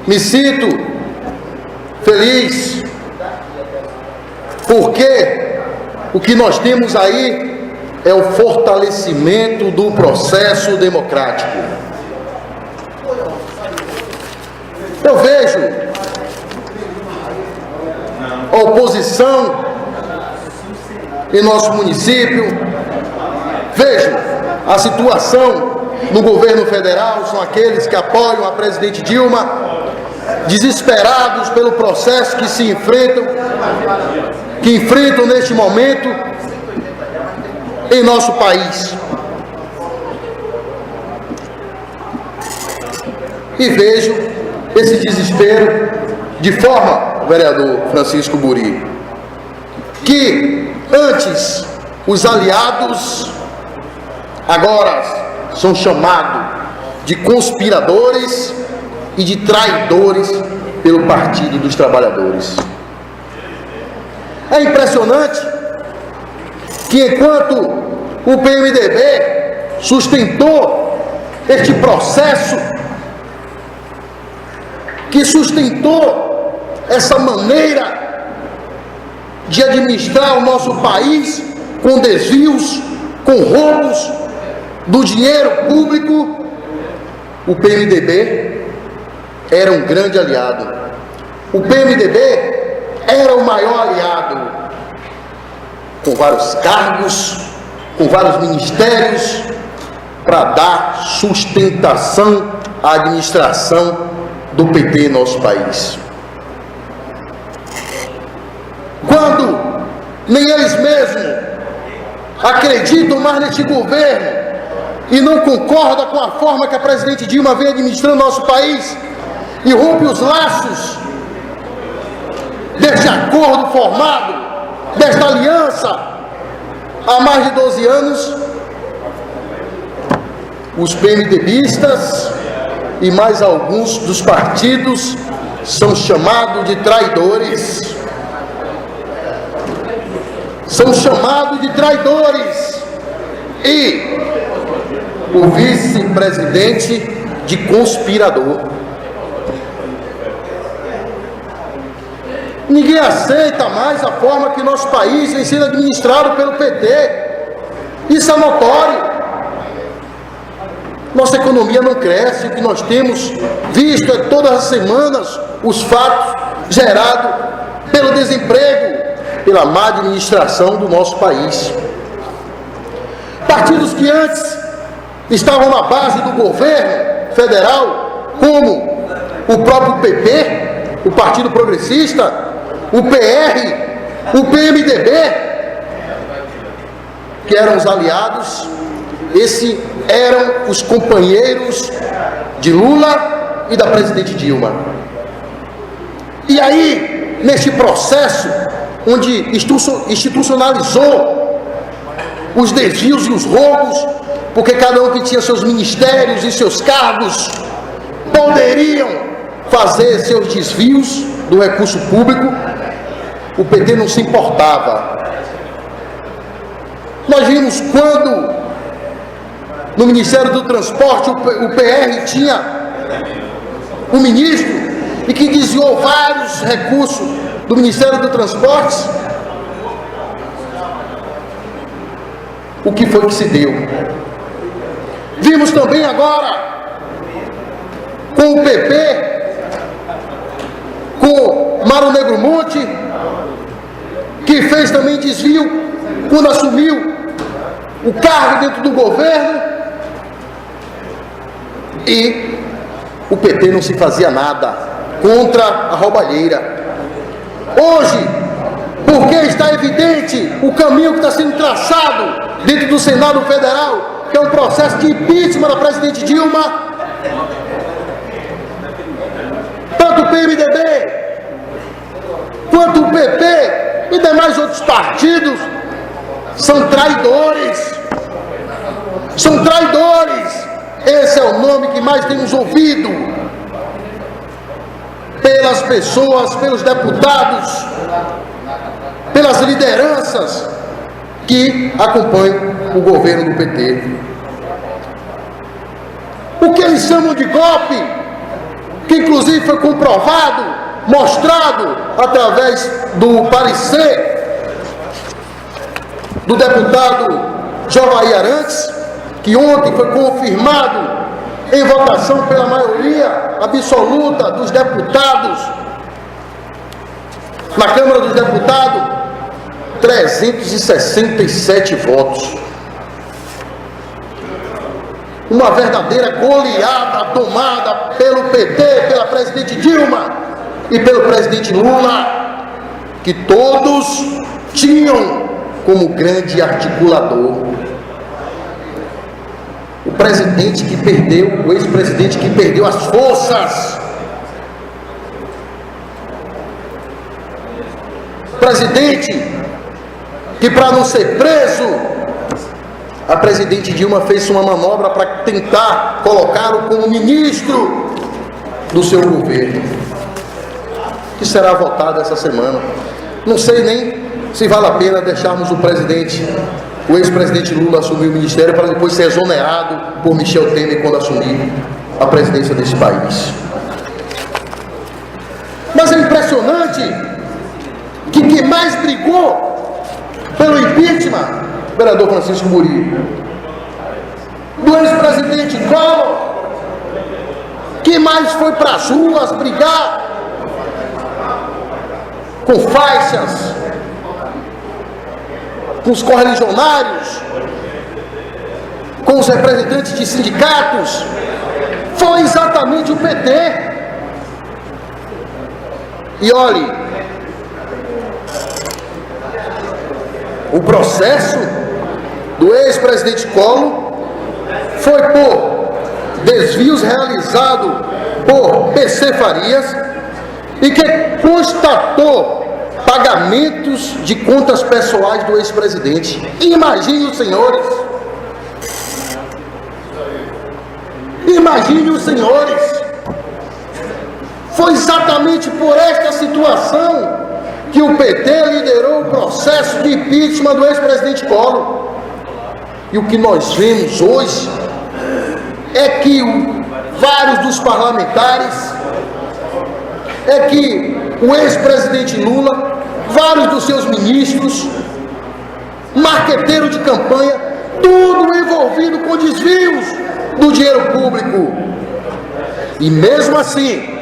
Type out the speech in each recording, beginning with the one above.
Me sinto feliz, porque o que nós temos aí é o fortalecimento do processo democrático. Eu vejo a oposição em nosso município, vejo a situação no governo federal, são aqueles que apoiam a presidente Dilma, desesperados pelo processo que enfrentam neste momento em nosso país. E vejo esse desespero de forma, vereador Francisco Buri, que antes os aliados agora são chamados de conspiradores e de traidores pelo Partido dos Trabalhadores. É impressionante que enquanto o PMDB sustentou este processo, que sustentou essa maneira de administrar o nosso país com desvios, com roubos do dinheiro público, o PMDB era um grande aliado. O PMDB era o maior aliado, com vários cargos, com vários ministérios, para dar sustentação à administração do PT em nosso país. Quando nem eles mesmos acreditam mais neste governo e não concordam com a forma que a presidente Dilma vem administrando nosso país e rompe os laços deste acordo formado, desta aliança há mais de 12 anos, os PMDBistas e mais alguns dos partidos são chamados de traidores. São chamados de traidores. E o vice-presidente de conspirador. Ninguém aceita mais a forma que nosso país vem sendo administrado pelo PT. Isso é notório. Nossa economia não cresce, o que nós temos visto é todas as semanas os fatos gerados pelo desemprego, pela má administração do nosso país. Partidos que antes estavam na base do governo federal, como o próprio PP, o Partido Progressista, o PR, o PMDB, que eram os aliados, esses eram os companheiros de Lula e da presidente Dilma. E aí, neste processo, onde institucionalizou os desvios e os roubos, porque cada um que tinha seus ministérios e seus cargos poderiam fazer seus desvios do recurso público, o PT não se importava. Nós vimos quando no Ministério do Transporte o PR tinha um ministro e que desviou vários recursos do Ministério do Transporte. O que foi que se deu? Vimos também agora com o PP, com Mauro Negromonte, que fez também desvio quando assumiu o cargo dentro do governo, e o PT não se fazia nada contra a roubalheira. Hoje, porque está evidente o caminho que está sendo traçado dentro do Senado Federal, que é um processo de impeachment da presidente Dilma, tanto o PMDB quanto o PP e demais outros partidos são traidores. São traidores. Esse é o nome que mais temos ouvido pelas pessoas, pelos deputados, pelas lideranças que acompanham o governo do PT. O que eles chamam de golpe, que inclusive foi comprovado, mostrado através do parecer do deputado Jovair Arantes, que ontem foi confirmado em votação pela maioria absoluta dos deputados na Câmara dos Deputados, 367 votos. Uma verdadeira goleada tomada pelo PT, pela presidente Dilma e pelo presidente Lula, que todos tinham como grande articulador o presidente que perdeu, o ex-presidente que perdeu as forças, presidente que, para não ser preso, a presidente Dilma fez uma manobra para tentar colocá-lo como ministro do seu governo, que será votado essa semana. Não sei nem se vale a pena deixarmos o ex-presidente Lula assumir o ministério para depois ser exonerado por Michel Temer quando assumir a presidência desse país. Mas é impressionante que quem mais brigou pelo impeachment, o vereador Francisco Murilo, do ex-presidente Collor, quem mais foi para as ruas brigar com faixas, com os correligionários, com os representantes de sindicatos, foi exatamente o PT. E olhe, o processo do ex-presidente Collor foi por desvios realizados por PC Farias e que constatou pagamentos de contas pessoais do ex-presidente. Imagine os senhores, foi exatamente por esta situação que o PT liderou o processo de impeachment do ex-presidente Collor. E o que nós vemos hoje é que vários dos parlamentares, é que o ex-presidente Lula, vários dos seus ministros, marqueteiro de campanha, tudo envolvido com desvios do dinheiro público. E mesmo assim,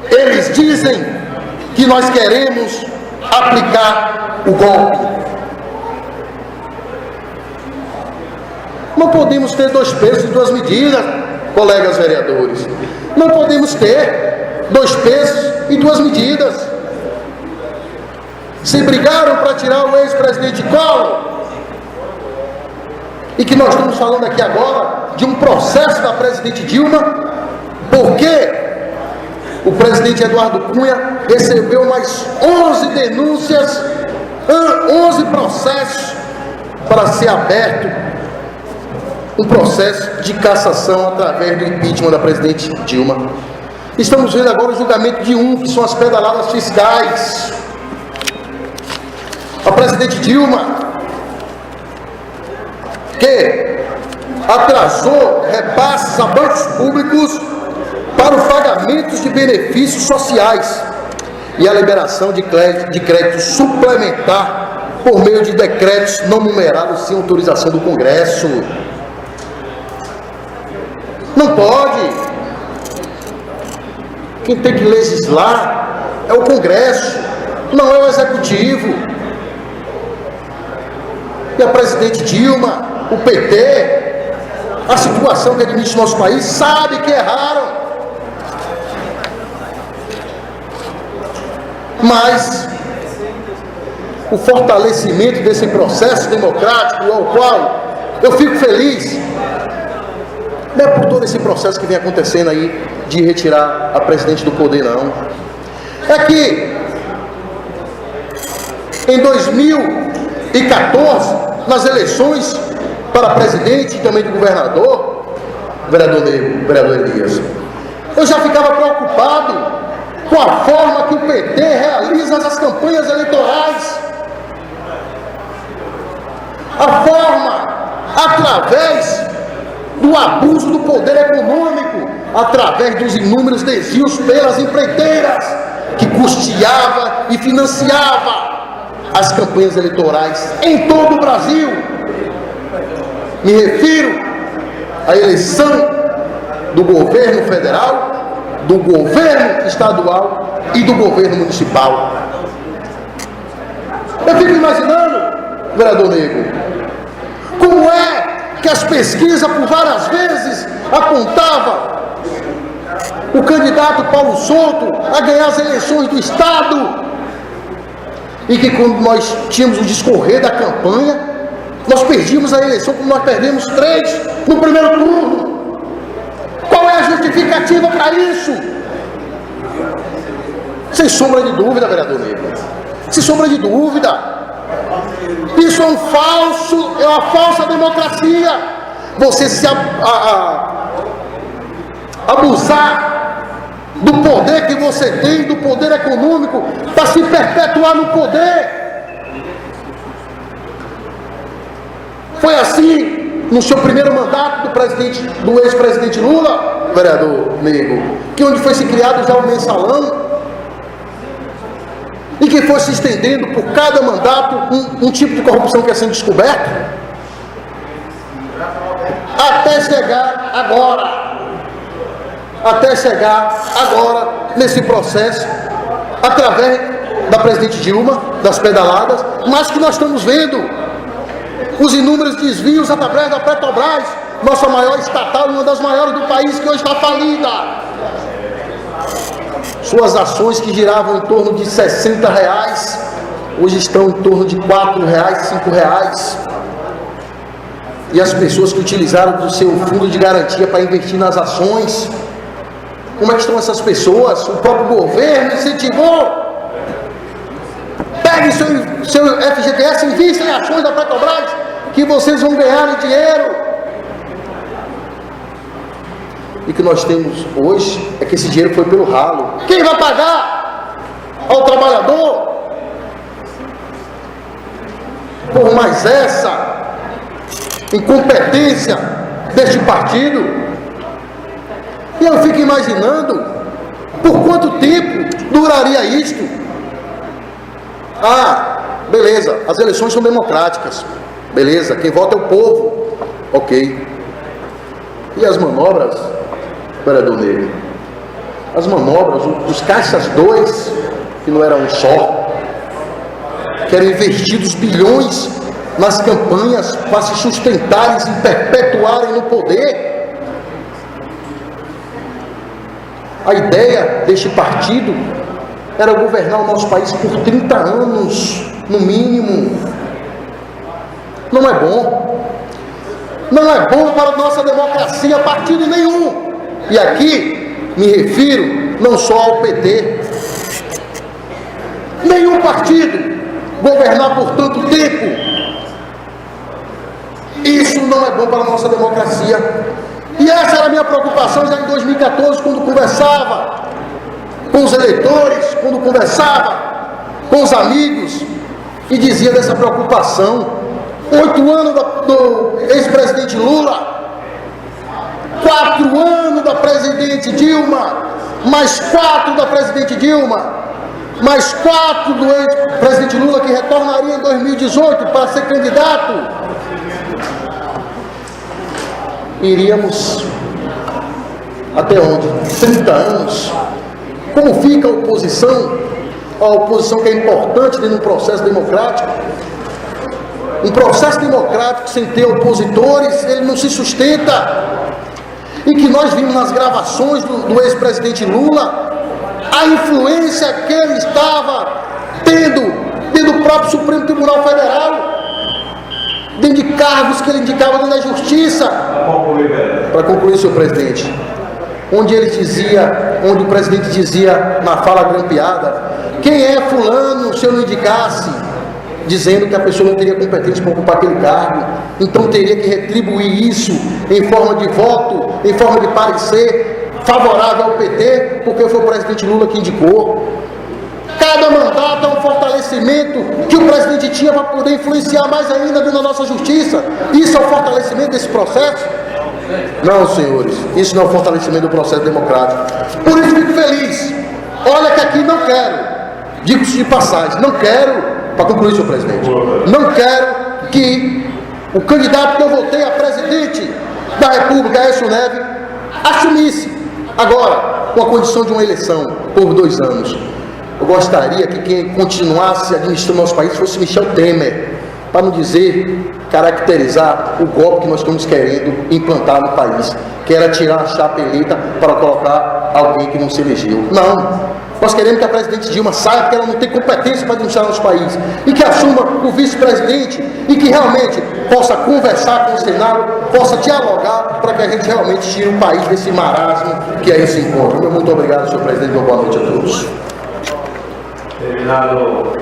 eles dizem que nós queremos aplicar o golpe. Não podemos ter dois pesos e duas medidas, colegas vereadores. Não podemos ter dois pesos e duas medidas. Se brigaram para tirar o ex-presidente Collor, e que nós estamos falando aqui agora de um processo da presidente Dilma, porque o presidente Eduardo Cunha recebeu mais 11 denúncias, 11 processos para ser aberto um processo de cassação através do impeachment da presidente Dilma. Estamos vendo agora o julgamento de que são as pedaladas fiscais. A presidente Dilma, que atrasou repasses a bancos públicos para os pagamentos de benefícios sociais e a liberação de crédito suplementar por meio de decretos não numerados sem autorização do Congresso. Não pode. Quem tem que legislar é o Congresso, não é o Executivo. E a presidente Dilma, o PT, a situação que administra o nosso país, sabe que erraram. Mas o fortalecimento desse processo democrático, ao qual eu fico feliz, não é por todo esse processo que vem acontecendo aí de retirar a presidente do poder, não. É que em 2014, nas eleições para presidente e também de governador, vereador Elias, eu já ficava preocupado com a forma que o PT realiza as campanhas eleitorais. A forma, através do abuso do poder através dos inúmeros desvios pelas empreiteiras que custeava e financiava as campanhas eleitorais em todo o Brasil. Me refiro à eleição do governo federal, do governo estadual e do governo municipal. Eu fico imaginando, vereador Negro, como é que as pesquisas por várias vezes apontavam o candidato Paulo Souto a ganhar as eleições do Estado, e que quando nós tínhamos o discorrer da campanha, nós perdíamos a eleição como nós perdemos 3 no primeiro turno. Qual é a justificativa para isso? Sem sombra de dúvida, vereador Negro, sem sombra de dúvida, isso é uma falsa democracia. Você se abusar do poder que você tem, do poder econômico, para se perpetuar no poder. Foi assim no seu primeiro mandato do ex-presidente Lula, vereador Negro, que onde foi se criado já o mensalão, e que foi se estendendo por cada mandato um tipo de corrupção que é sendo descoberto, até chegar agora nesse processo, através da presidente Dilma, das pedaladas, mas que nós estamos vendo os inúmeros desvios através da Petrobras, nossa maior estatal, uma das maiores do país, que hoje está falida. Suas ações que giravam em torno de R$60, hoje estão em torno de R$4, R$5. E as pessoas que utilizaram do seu fundo de garantia para investir nas ações, como é que estão essas pessoas? O próprio governo incentivou. Pegue seu FGTS, invista em ações da Petrobras, que vocês vão ganhar dinheiro. E o que nós temos hoje é que esse dinheiro foi pelo ralo. Quem vai pagar? Ao trabalhador. Por mais essa incompetência deste partido. E eu fico imaginando por quanto tempo duraria isto. Beleza, as eleições são democráticas, beleza, quem vota é o povo, ok. E as manobras, vereador Negro, as manobras, os caixas 2, que não era um só, que eram investidos bilhões nas campanhas para se sustentarem, se perpetuarem no poder. A ideia deste partido era governar o nosso país por 30 anos, no mínimo. Não é bom. Não é bom para a nossa democracia, partido nenhum. E aqui me refiro não só ao PT. Nenhum partido governar por tanto tempo. Isso não é bom para a nossa democracia. E essa era a minha preocupação já em 2014, quando conversava com os eleitores, quando conversava com os amigos, e dizia dessa preocupação. 8 anos do ex-presidente Lula, 4 anos da presidente Dilma, mais 4 da presidente Dilma, mais 4 do ex-presidente Lula, que retornaria em 2018 para ser candidato. Iríamos até onde? 30 anos. Como fica a oposição? A oposição que é importante dentro de um processo democrático. Um processo democrático sem ter opositores, ele não se sustenta. E que nós vimos nas gravações do ex-presidente Lula, a influência que ele estava tendo dentro do próprio Supremo Tribunal Federal, dentro de cargos que ele indicava dentro da Justiça. Para concluir, senhor presidente, onde o presidente dizia na fala grampeada: quem é fulano se eu não indicasse? Dizendo que a pessoa não teria competência para ocupar aquele cargo, então teria que retribuir isso em forma de voto, em forma de parecer favorável ao PT, porque foi o presidente Lula que indicou. Cada mandato é um fortalecimento que o presidente tinha para poder influenciar mais ainda dentro da nossa justiça. Isso é o fortalecimento desse processo. Não, senhores, isso não é o fortalecimento do processo democrático. Por isso fico feliz. Olha que aqui não quero, digo de passagem, não quero, para concluir, senhor presidente, não quero que o candidato que eu votei a presidente da República, Aécio Neves, assumisse agora com a condição de uma eleição por 2 anos. Eu gostaria que quem continuasse administrando nosso país fosse Michel Temer, para não dizer, caracterizar o golpe que nós estamos querendo implantar no país, que era tirar a chapa eleita para colocar alguém que não se elegeu. Não, nós queremos que a presidente Dilma saia, porque ela não tem competência para administrar nosso país, e que assuma o vice-presidente, e que realmente possa conversar com o Senado, possa dialogar, para que a gente realmente tire o país desse marasmo que aí se encontra. Muito obrigado, senhor presidente, boa noite a todos. Terminado.